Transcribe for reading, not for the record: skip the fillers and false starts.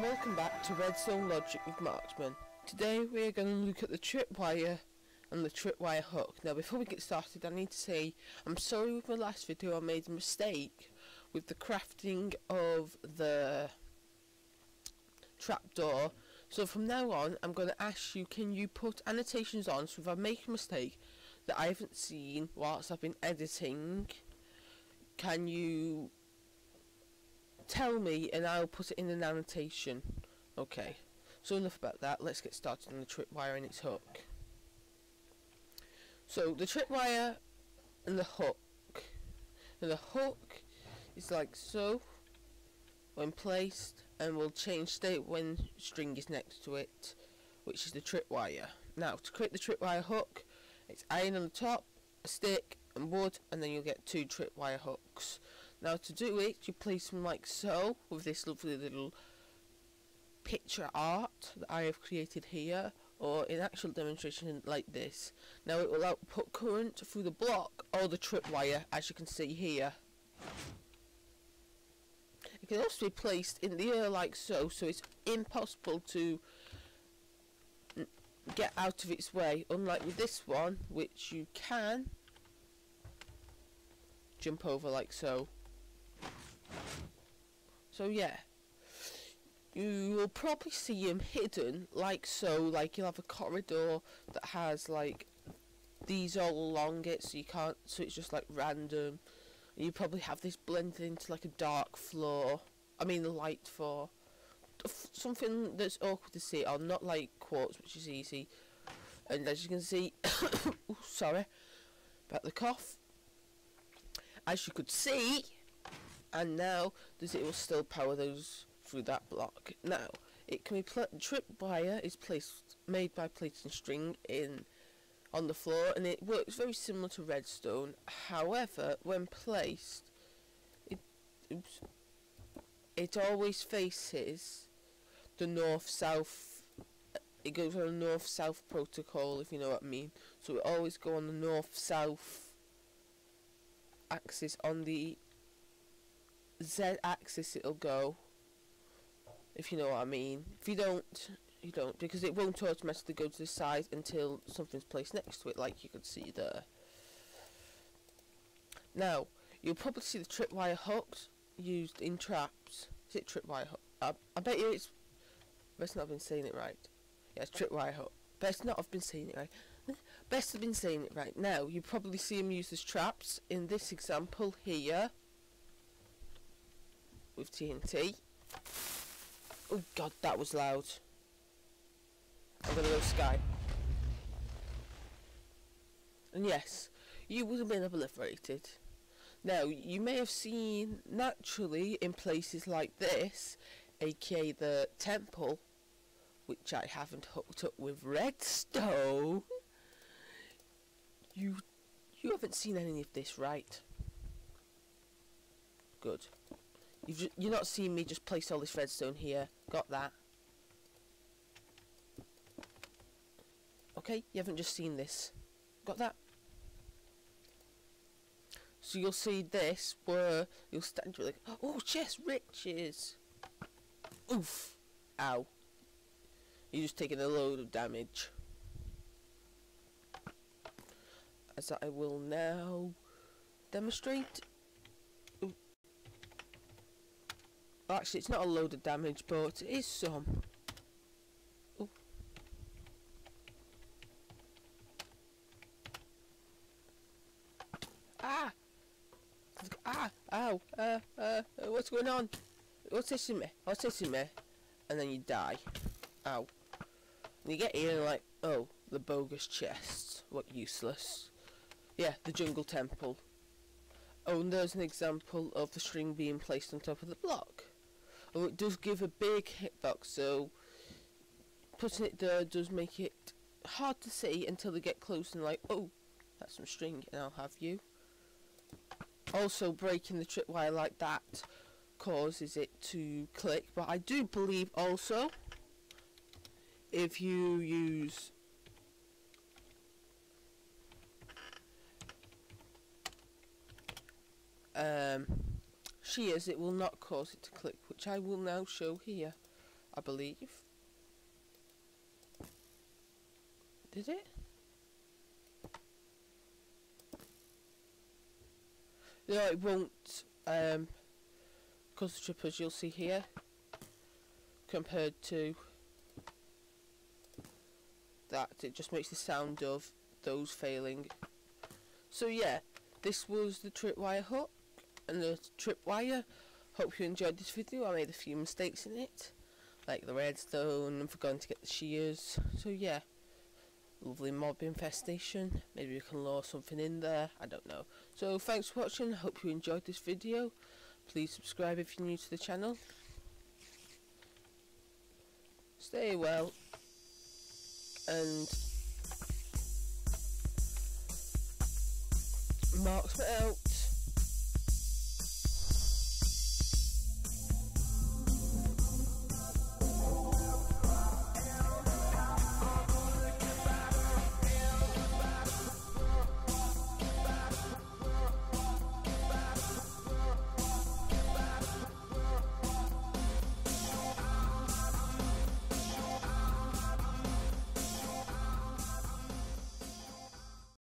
welcome back to Redstone Logic with Marksman. Today we are going to look at the tripwire and the tripwire hook. Now before we get started I need to say I'm sorry with my last video. I made a mistake with the crafting of the trapdoor. So from now on I'm going to ask you, can you put annotations on, so if I make a mistake that I haven't seen whilst I've been editing, can you tell me and I'll put it in an annotation. Okay, so enough about that, let's get started on the tripwire and its hook. So the tripwire and the hook. And the hook is like so when placed, and will change state when string is next to it, which is the tripwire. Now to create the tripwire hook, it's iron on the top, a stick and wood, and then you'll get 2 tripwire hooks. Now to do it, you place them like so, with this lovely little picture art that I have created here, or in actual demonstration like this. Now it will output current through the block or the tripwire, as you can see here. It can also be placed in the air like so, so it's impossible to get out of its way, unlike with this one, which you can jump over like so. So yeah, you will probably see them hidden like so, like you'll have a corridor that has like these all along it, so you can't, so it's just like random. And you probably have this blended into like a dark floor, I mean a light floor, something that's awkward to see on, not like quartz, which is easy. And as you can see, ooh, sorry about the cough, as you could see, and now it will still power those through that block. Now it can be tripwire is made by placing string in on the floor, and it works very similar to redstone. However, when placed, it always faces the north-south. It goes on a north-south protocol, if you know what I mean. So it always go on the north-south axis. On the Z-axis it'll go, if you know what I mean. If you don't, you don't, because it won't automatically go to the side until something's placed next to it, like you could see there. Now you'll probably see the tripwire hooks used in traps. Is it tripwire hook? I bet you it's best not have been saying it right. Yeah, it's tripwire hook. Best not have been saying it right. Best have been saying it right. Now you probably see them used as traps in this example here with TNT. Oh god, that was loud. I'm gonna go sky. And yes, you would have been obliterated. Now you may have seen naturally in places like this, aka the temple, which I haven't hooked up with redstone. You haven't seen any of this, right? Good. You're not seeing me just place all this redstone here. Got that? Okay, you haven't just seen this. Got that? So you'll see this where you'll stand like, oh, chest riches. Oof. Ow. You're just taking a load of damage. As I will now demonstrate. Ooh. Actually, it's not a load of damage, but it is some. Ooh. Ah! Ah! Ow! What's going on? What's hitting me? What's hitting me? And then you die. Ow. And you get here and like, oh, the bogus chests. What useless. Yeah, the jungle temple. Oh, and there's an example of the string being placed on top of the block. Oh, it does give a big hitbox, so putting it there does make it hard to see until they get close and like, oh, that's some string and I'll have you. Also, breaking the tripwire like that causes it to click, but I do believe also if you use shears, it will not cause it to click, which I will now show here. I believe. Did it? No, it won't. Because the trip, as you'll see here, compared to that, it just makes the sound of those failing. So yeah, this was the tripwire hook and the tripwire. Hope you enjoyed this video. I made a few mistakes in it, like the redstone and forgotten to get the shears. So yeah, lovely mob infestation. Maybe we can lure something in there, I don't know. So thanks for watching. Hope you enjoyed this video. Please subscribe if you're new to the channel. Stay well, and Marksman out.